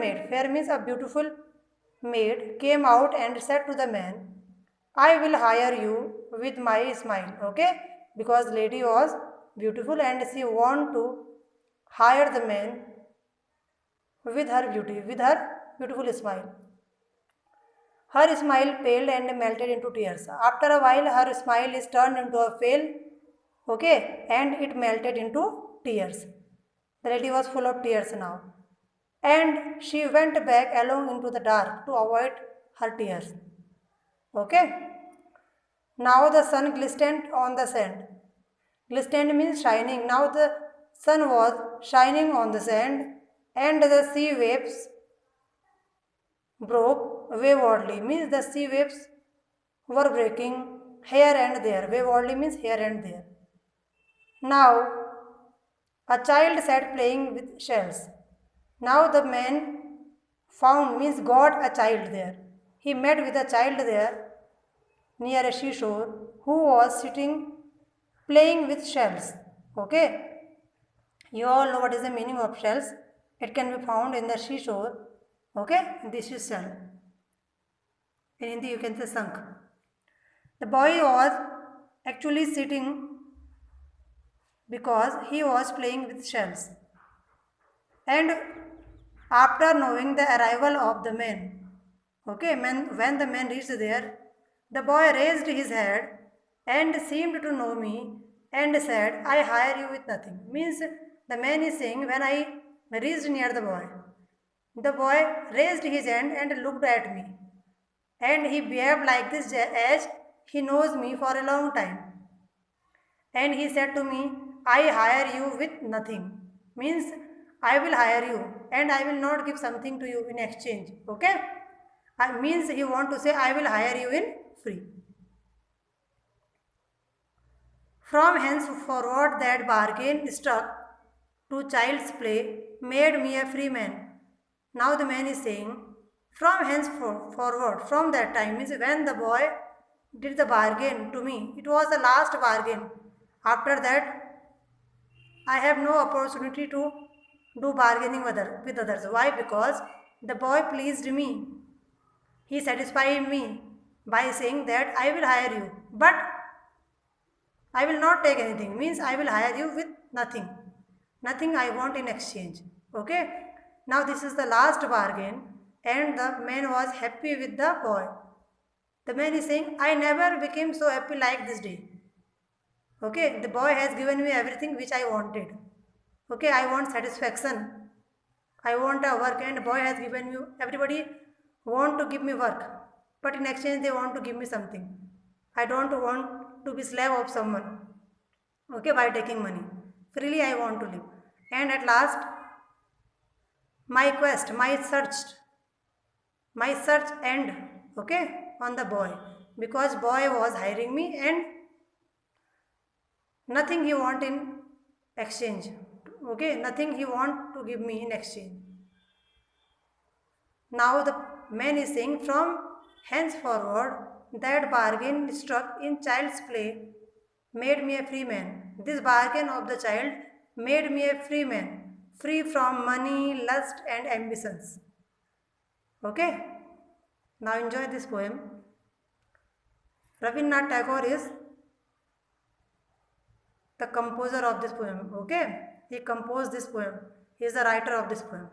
maid. Fair means a beautiful maid came out and said to the man, I will hire you with my smile. Okay, because lady was beautiful and she want to hire the man with her beauty, with her beautiful smile. Her smile paled and melted into tears. After a while, her smile is turned into a veil, okay, and it melted into tears. The lady was full of tears now. And she went back alone into the dark to avoid her tears. Okay. Now the sun glistened on the sand. Glistened means shining. Now the sun was shining on the sand, and the sea waves broke waywardly. Means the sea waves were breaking here and there. Waywardly means here and there. Now a child sat playing with shells. Now the man found means got a child there. He met with a child there near a seashore who was sitting playing with shells. Okay, you all know what is the meaning of shells. It can be found in the seashore. Okay, this is shell. In Hindi you can say sank. The boy was actually sitting because he was playing with shells. And after knowing the arrival of the man, okay, when the man reached there, the boy raised his head and seemed to know me and said, I hire you with nothing. Means the man is saying, when I reached near the boy raised his hand and looked at me. And he behaved like this as he knows me for a long time. And he said to me, I hire you with nothing. Means I will hire you and I will not give something to you in exchange. Okay? Means he want to say I will hire you in free. From henceforward that bargain struck to child's play made me a free man. Now the man is saying, from henceforward, from that time, means when the boy did the bargain to me, it was the last bargain. After that, I have no opportunity to do bargaining with others. Why? Because the boy pleased me. He satisfied me by saying that I will hire you, but I will not take anything. Means I will hire you with nothing. Nothing I want in exchange. Okay. Now this is the last bargain, and the man was happy with the boy. The man is saying, I never became so happy like this day. Okay, the boy has given me everything which I wanted. Okay, I want satisfaction. I want a work, and boy has given me, everybody want to give me work. But in exchange they want to give me something. I don't want to be slave of someone. Okay, by taking money. Freely I want to live. And at last, my quest, my search end, okay, on the boy. Because boy was hiring me and nothing he want in exchange. Okay, nothing he want to give me in exchange. Now the man is saying, from henceforward that bargain struck in child's play made me a free man. This bargain of the child made me a free man, free from money, lust and ambitions. Okay, now enjoy this poem. Rabindranath Tagore is the composer of this poem. Okay, he composed this poem. He is the writer of this poem.